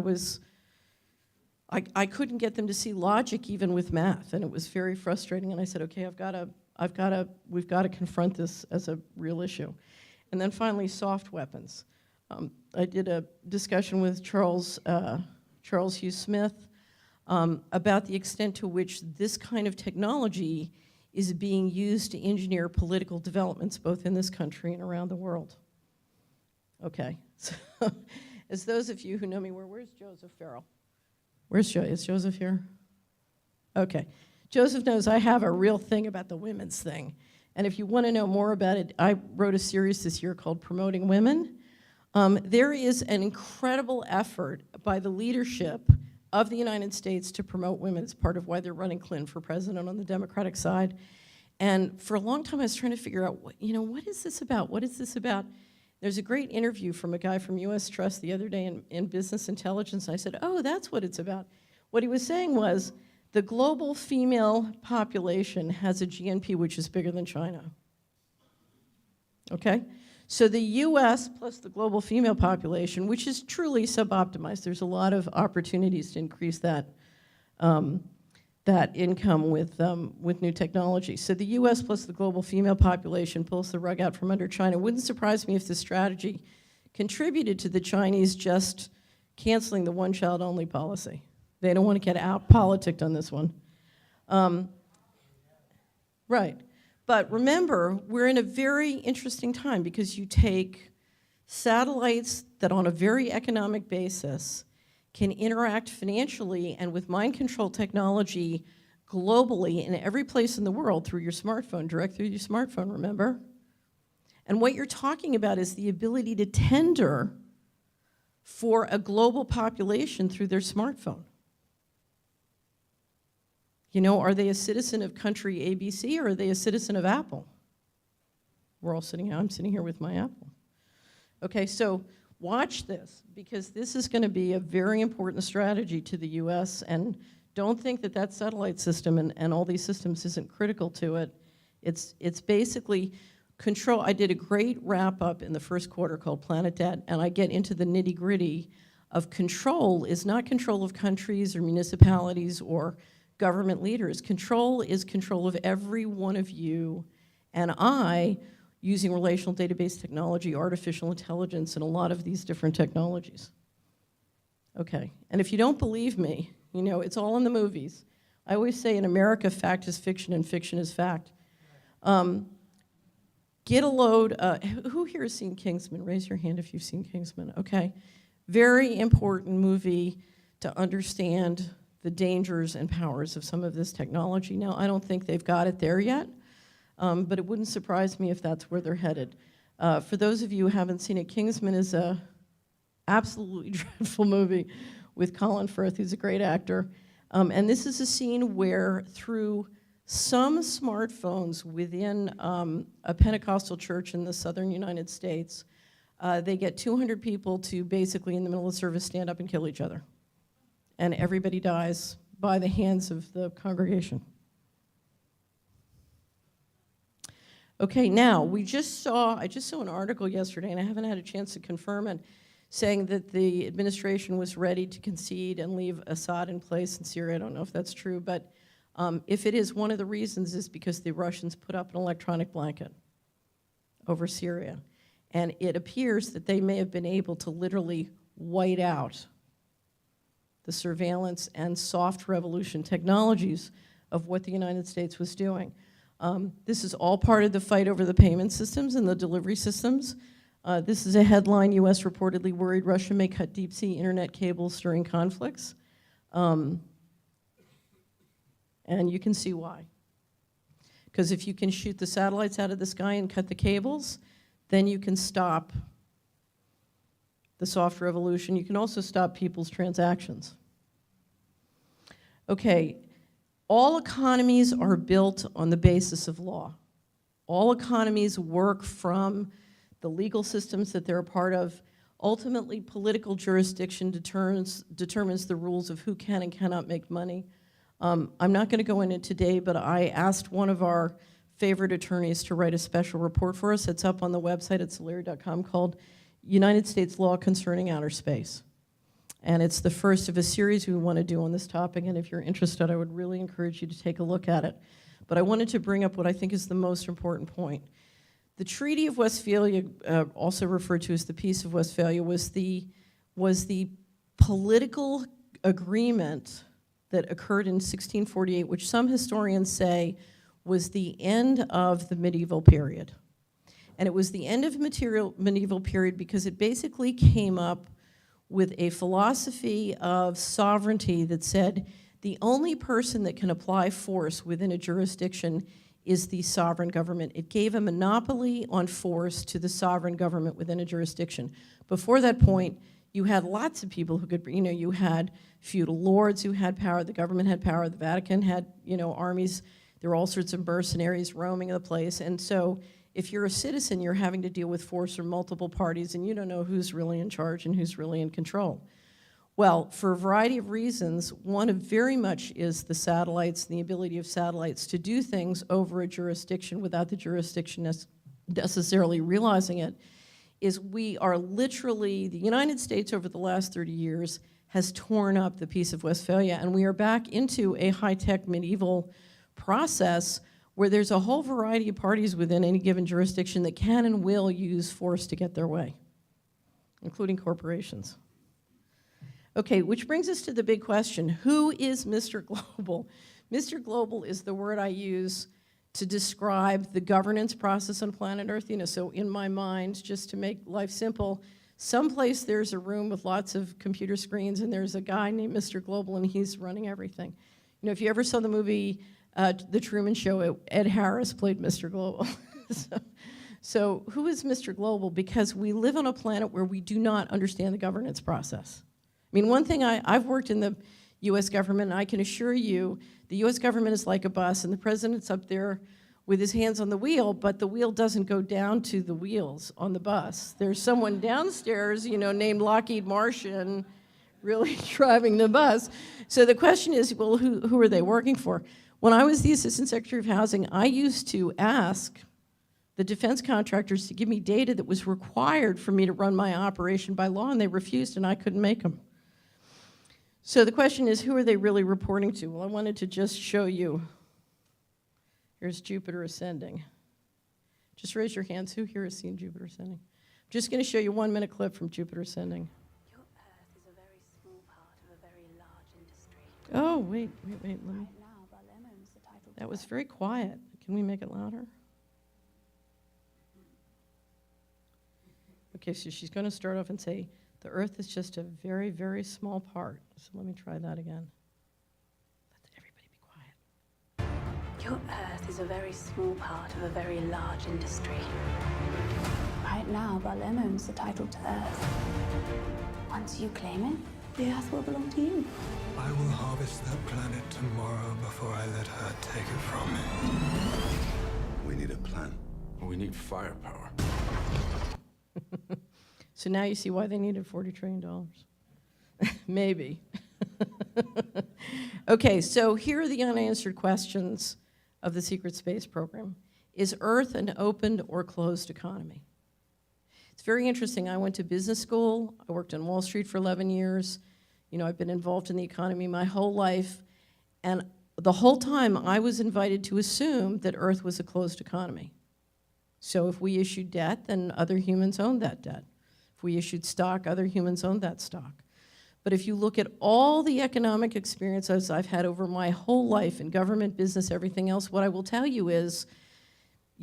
I couldn't get them to see logic even with math, and it was very frustrating. And I said, okay, we've got to confront this as a real issue. And then finally, soft weapons. I did a discussion with Charles Hugh Smith about the extent to which this kind of technology is being used to engineer political developments both in this country and around the world. Okay, so as those of you who know me, where's Joseph Farrell? Is Joseph here? Okay, Joseph knows I have a real thing about the women's thing. And if you want to know more about it, I wrote a series this year called Promoting Women. There is an incredible effort by the leadership of the United States to promote women. It's part of why they're running Clinton for president on the Democratic side. And for a long time, I was trying to figure out, what is this about? What is this about? There's a great interview from a guy from US Trust the other day in Business Intelligence, and I said, oh, that's what it's about. What he was saying was, the global female population has a GNP which is bigger than China. Okay? So the US plus the global female population, which is truly suboptimized, there's a lot of opportunities to increase that, that income with new technology. So the US plus the global female population pulls the rug out from under China. Wouldn't surprise me if this strategy contributed to the Chinese just canceling the one-child-only policy. They don't want to get out-politicked on this one. Right. But remember, we're in a very interesting time because you take satellites that on a very economic basis can interact financially and with mind control technology globally in every place in the world through your smartphone, direct through your smartphone, remember? And what you're talking about is the ability to tender for a global population through their smartphone. You know, are they a citizen of country ABC or are they a citizen of Apple? We're all sitting here, I'm sitting here with my Apple. Okay, so watch this, because this is going to be a very important strategy to the US, and don't think that that satellite system and all these systems isn't critical to it. It's basically control. I did a great wrap-up in the first quarter called Planet Debt, and I get into the nitty-gritty of control is not control of countries or municipalities or government leaders. Control is control of every one of you and I using relational database technology, artificial intelligence, and a lot of these different technologies. Okay, and if you don't believe me, you know, it's all in the movies. I always say in America, fact is fiction and fiction is fact. Get a load, who here has seen Kingsman? Raise your hand if you've seen Kingsman, okay. Very important movie to understand the dangers and powers of some of this technology. Now, I don't think they've got it there yet, but it wouldn't surprise me if that's where they're headed. For those of you who haven't seen it, Kingsman is a absolutely dreadful movie with Colin Firth, who's a great actor. And this is a scene where through some smartphones within a Pentecostal church in the southern United States, they get 200 people to basically in the middle of the service stand up and kill each other. And everybody dies by the hands of the congregation. Okay, now, I just saw an article yesterday, and I haven't had a chance to confirm it, saying that the administration was ready to concede and leave Assad in place in Syria. I don't know if that's true, but if it is, one of the reasons is because the Russians put up an electronic blanket over Syria. And it appears that they may have been able to literally white out the surveillance and soft revolution technologies of what the United States was doing. This is all part of the fight over the payment systems and the delivery systems. This is a headline, US reportedly worried Russia may cut deep sea internet cables during conflicts. And you can see why. Because if you can shoot the satellites out of the sky and cut the cables, then you can stop the soft revolution. You can also stop people's transactions. Okay, all economies are built on the basis of law. All economies work from the legal systems that they're a part of. Ultimately, political jurisdiction determines the rules of who can and cannot make money. I'm not going to go into it today, but I asked one of our favorite attorneys to write a special report for us. It's up on the website at Solari.com called United States Law Concerning Outer Space. And it's the first of a series we want to do on this topic, and if you're interested, I would really encourage you to take a look at it. But I wanted to bring up what I think is the most important point. The Treaty of Westphalia, also referred to as the Peace of Westphalia, was the political agreement that occurred in 1648, which some historians say was the end of the medieval period. And it was the end of medieval period because it basically came up with a philosophy of sovereignty that said the only person that can apply force within a jurisdiction is the sovereign government. It gave a monopoly on force to the sovereign government within a jurisdiction. Before that point, you had lots of people who could, you had feudal lords who had power, the government had power, the Vatican had, armies, there were all sorts of mercenaries roaming the place, and so if you're a citizen, you're having to deal with force from multiple parties, and you don't know who's really in charge and who's really in control. Well, for a variety of reasons, one of very much is the satellites and the ability of satellites to do things over a jurisdiction without the jurisdiction necessarily realizing it, is we are literally, the United States over the last 30 years has torn up the Peace of Westphalia, and we are back into a high-tech medieval process where there's a whole variety of parties within any given jurisdiction that can and will use force to get their way, including corporations. Okay, which brings us to the big question, who is Mr. Global? Mr. Global is the word I use to describe the governance process on planet Earth. So in my mind, just to make life simple, someplace there's a room with lots of computer screens and there's a guy named Mr. Global and he's running everything. If you ever saw the movie The Truman Show, Ed Harris played Mr. Global. So who is Mr. Global? Because we live on a planet where we do not understand the governance process. One thing, I've worked in the U.S. government, and I can assure you, the U.S. government is like a bus, and the president's up there with his hands on the wheel, but the wheel doesn't go down to the wheels on the bus. There's someone downstairs, named Lockheed Martian, really driving the bus. So the question is, well, who are they working for? When I was the Assistant Secretary of Housing, I used to ask the defense contractors to give me data that was required for me to run my operation by law, and they refused, and I couldn't make them. So the question is, who are they really reporting to? Well, I wanted to just show you. Here's Jupiter ascending. Just raise your hands. Who here has seen Jupiter ascending? I'm just going to show you a 1-minute clip from Jupiter ascending. Your Earth is a very small part of a very large industry. Oh, wait. Let me. That was very quiet. Can we make it louder? Okay, so she's going to start off and say, the Earth is just a very, very small part. So let me try that again. Let everybody be quiet. Your Earth is a very small part of a very large industry. Right now, Barlem owns the title to Earth. Once you claim it, the Earth will belong to you. I will harvest that planet tomorrow before I let her take it from me. We need a plan. We need firepower. So now you see why they needed $40 trillion. Maybe. Okay, so here are the unanswered questions of the secret space program. Is Earth an open or closed economy? It's very interesting. I went to business school. I worked on Wall Street for 11 years. I've been involved in the economy my whole life. And the whole time I was invited to assume that Earth was a closed economy. So if we issued debt, then other humans owned that debt. If we issued stock, other humans owned that stock. But if you look at all the economic experiences I've had over my whole life in government, business, everything else, what I will tell you is,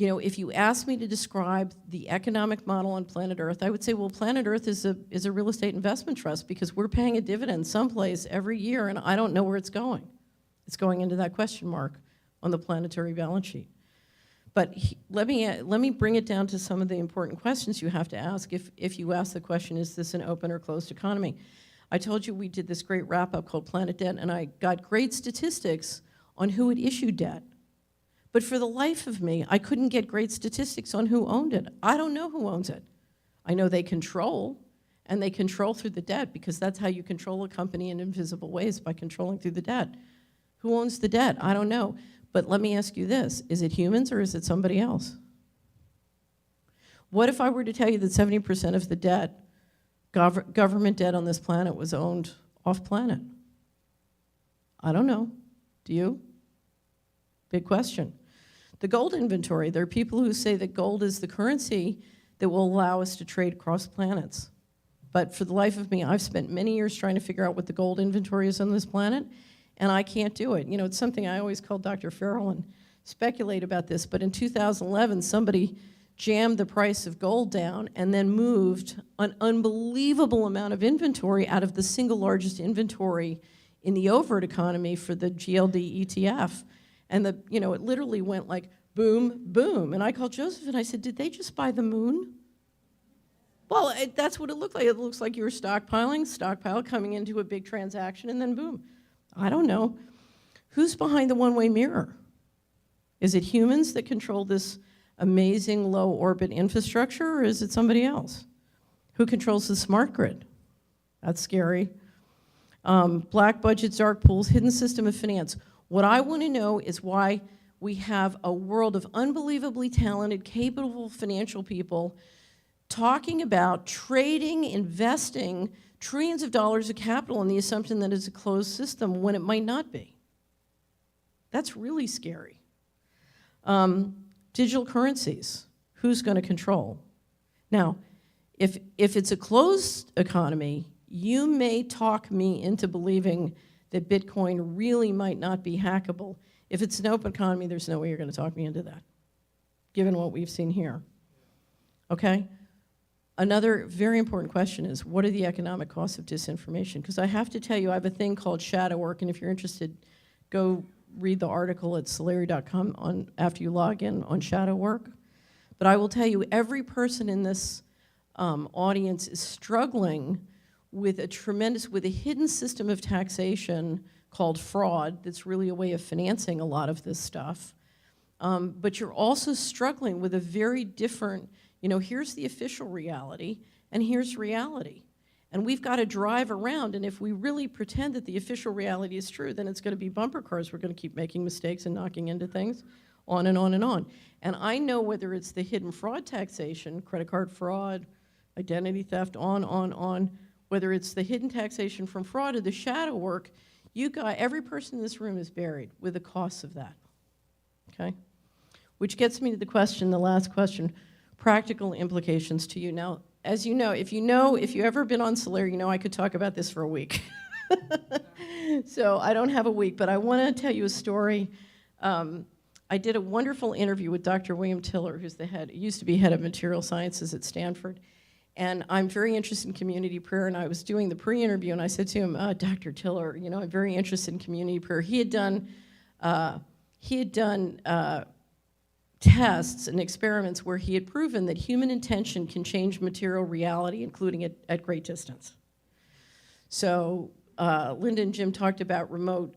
if you ask me to describe the economic model on planet Earth, I would say, well, planet Earth is a real estate investment trust because we're paying a dividend someplace every year, and I don't know where it's going. It's going into that question mark on the planetary balance sheet. But let me bring it down to some of the important questions you have to ask if you ask the question, is this an open or closed economy? I told you we did this great wrap-up called Planet Debt, and I got great statistics on who had issued debt. But for the life of me, I couldn't get great statistics on who owned it. I don't know who owns it. I know they control, and they control through the debt, because that's how you control a company in invisible ways, by controlling through the debt. Who owns the debt? I don't know. But let me ask you this, is it humans or is it somebody else? What if I were to tell you that 70% of the debt, government debt on this planet, was owned off-planet? I don't know. Do you? Big question. The gold inventory, there are people who say that gold is the currency that will allow us to trade across planets. But for the life of me, I've spent many years trying to figure out what the gold inventory is on this planet, and I can't do it. You know, it's something I always call Dr. Farrell and speculate about this, but in 2011, somebody jammed the price of gold down and then moved an unbelievable amount of inventory out of the single largest inventory in the overt economy for the GLD ETF. And it literally went like boom, boom. And I called Joseph and I said, did they just buy the moon? Well, that's what it looked like. It looks like you were stockpile coming into a big transaction, and then boom. I don't know. Who's behind the one-way mirror? Is it humans that control this amazing low-orbit infrastructure, or is it somebody else? Who controls the smart grid? That's scary. Black budgets, dark pools, hidden system of finance. What I want to know is why we have a world of unbelievably talented, capable financial people talking about trading, investing trillions of dollars of capital on the assumption that it's a closed system when it might not be. That's really scary. Digital currencies, who's going to control? Now, if it's a closed economy, you may talk me into believing that Bitcoin really might not be hackable. If it's an open economy, there's no way you're going to talk me into that, given what we've seen here. Okay? Another very important question is, what are the economic costs of disinformation? Because I have to tell you, I have a thing called shadow work, and if you're interested, go read the article at Solari.com after you log in on shadow work. But I will tell you, every person in this audience is struggling with a hidden system of taxation called fraud that's really a way of financing a lot of this stuff. But you're also struggling with a very different, here's the official reality, and here's reality. And we've got to drive around, and if we really pretend that the official reality is true, then it's going to be bumper cars. We're going to keep making mistakes and knocking into things, on and on and on. And I know whether it's the hidden fraud taxation, credit card fraud, identity theft, on, whether it's the hidden taxation from fraud or the shadow work, every person in this room is buried with the costs of that, okay? Which gets me to the last question, practical implications to you. Now, as you know, if you've ever been on Solari, I could talk about this for a week. So I don't have a week, but I want to tell you a story. I did a wonderful interview with Dr. William Tiller, who's used to be head of material sciences at Stanford. And I'm very interested in community prayer, and I was doing the pre-interview, and I said to him, Dr. Tiller, I'm very interested in community prayer. He had done tests and experiments where he had proven that human intention can change material reality, including at great distance. So Linda and Jim talked about remote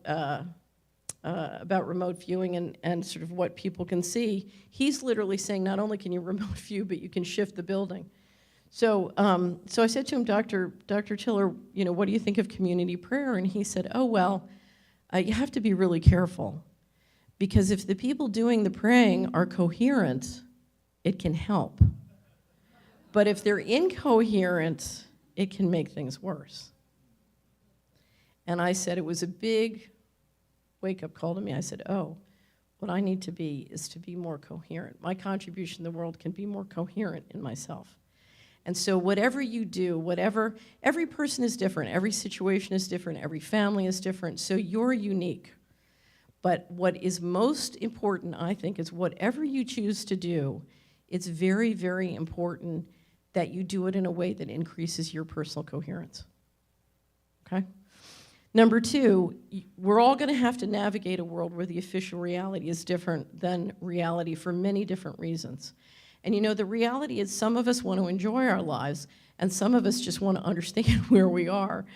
viewing and sort of what people can see. He's literally saying not only can you remote view, but you can shift the building. So I said to him, Dr. Tiller, what do you think of community prayer? And he said, oh, well, you have to be really careful, because if the people doing the praying are coherent, it can help. But if they're incoherent, it can make things worse. And I said, it was a big wake-up call to me. I said, oh, what I need to be is to be more coherent. My contribution to the world can be more coherent in myself. And so whatever you do, every person is different, every situation is different, every family is different, so you're unique. But what is most important, I think, is whatever you choose to do, it's very, very important that you do it in a way that increases your personal coherence, okay? Number two, we're all going to have to navigate a world where the official reality is different than reality for many different reasons. And you know, the reality is some of us want to enjoy our lives, and some of us just want to understand where we are.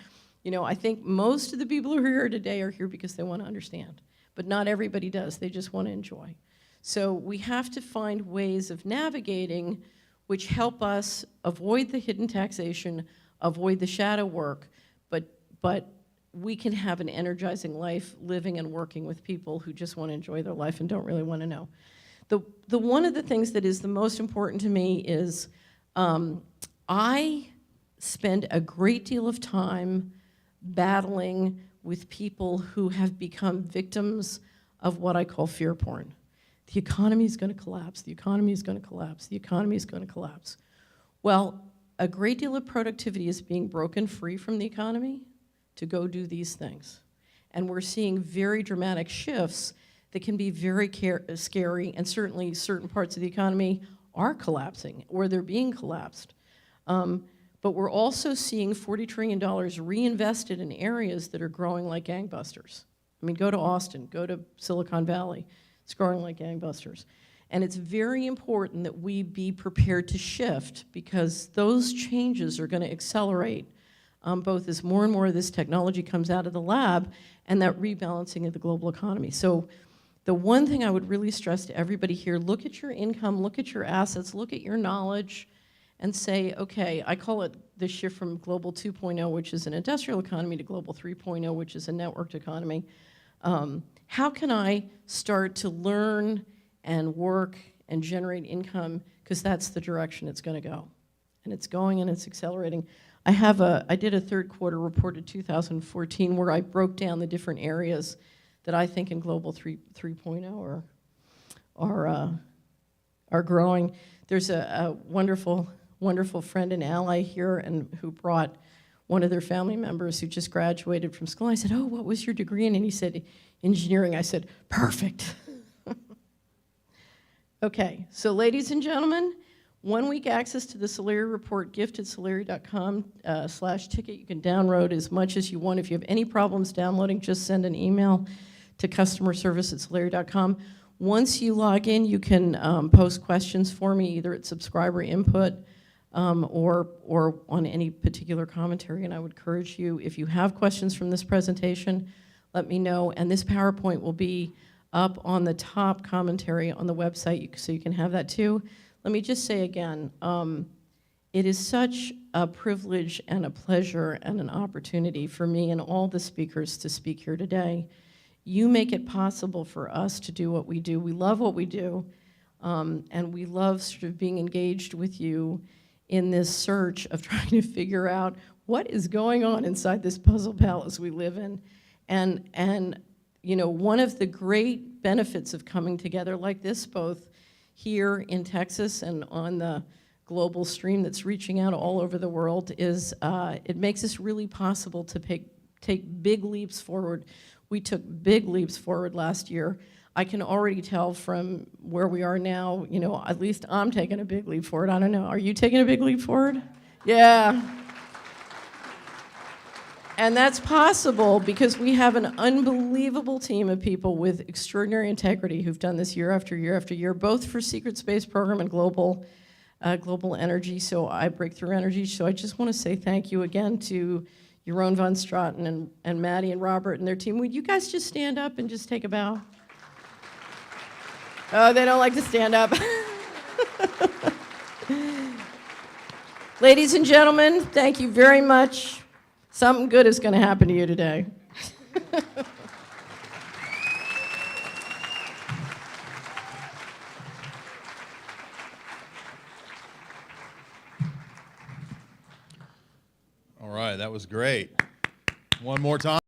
You know, I think most of the people who are here today are here because they want to understand. But not everybody does. They just want to enjoy. So we have to find ways of navigating which help us avoid the hidden taxation, avoid the shadow work, but we can have an energizing life living and working with people who just want to enjoy their life and don't really want to know. The one of the things that is the most important to me is I spend a great deal of time battling with people who have become victims of what I call fear porn. The economy is going to collapse, the economy is going to collapse, the economy is going to collapse. Well, a great deal of productivity is being broken free from the economy to go do these things. And we're seeing very dramatic shifts that can be very scary, and certainly certain parts of the economy are collapsing or they're being collapsed. But we're also seeing $40 trillion reinvested in areas that are growing like gangbusters. I mean, go to Austin, go to Silicon Valley. It's growing like gangbusters. And it's very important that we be prepared to shift, because those changes are going to accelerate both as more and more of this technology comes out of the lab and that rebalancing of the global economy. So the one thing I would really stress to everybody here, look at your income, look at your assets, look at your knowledge, and say, okay, I call it the shift from global 2.0, which is an industrial economy, to global 3.0, which is a networked economy. How can I start to learn and work and generate income, because that's the direction it's going to go. And it's going and it's accelerating. I did a third quarter report of 2014 where I broke down the different areas that I think in global 3.0 are growing. There's a wonderful, wonderful friend and ally here and who brought one of their family members who just graduated from school. I said, oh, what was your degree in? And he said, engineering. I said, perfect. Okay, so ladies and gentlemen, 1 week access to the Solari report, gift at solari.com/ticket. You can download as much as you want. If you have any problems downloading, just send an email to customerservice@solari.com. Once you log in, you can post questions for me, either at subscriber input or on any particular commentary. And I would encourage you, if you have questions from this presentation, let me know. And this PowerPoint will be up on the top commentary on the website, so you can have that too. Let me just say again, it is such a privilege and a pleasure and an opportunity for me and all the speakers to speak here today. You make it possible for us to do what we do. We love what we do, and we love sort of being engaged with you in this search of trying to figure out what is going on inside this puzzle palace we live in. And you know, one of the great benefits of coming together like this, both here in Texas and on the global stream that's reaching out all over the world, is it makes it really possible to take big leaps forward. We took big leaps forward last year. I can already tell from where we are now, you know, at least I'm taking a big leap forward. I don't know, are you taking a big leap forward? Yeah. And that's possible because we have an unbelievable team of people with extraordinary integrity who've done this year after year after year, both for Secret Space Program and Global Energy, Breakthrough Energy. So I just want to say thank you again to Jeroen van Straten and Maddie and Robert and their team. Would you guys just stand up and just take a bow? Oh, they don't like to stand up. Ladies and gentlemen, thank you very much. Something good is going to happen to you today. All right, that was great. One more time.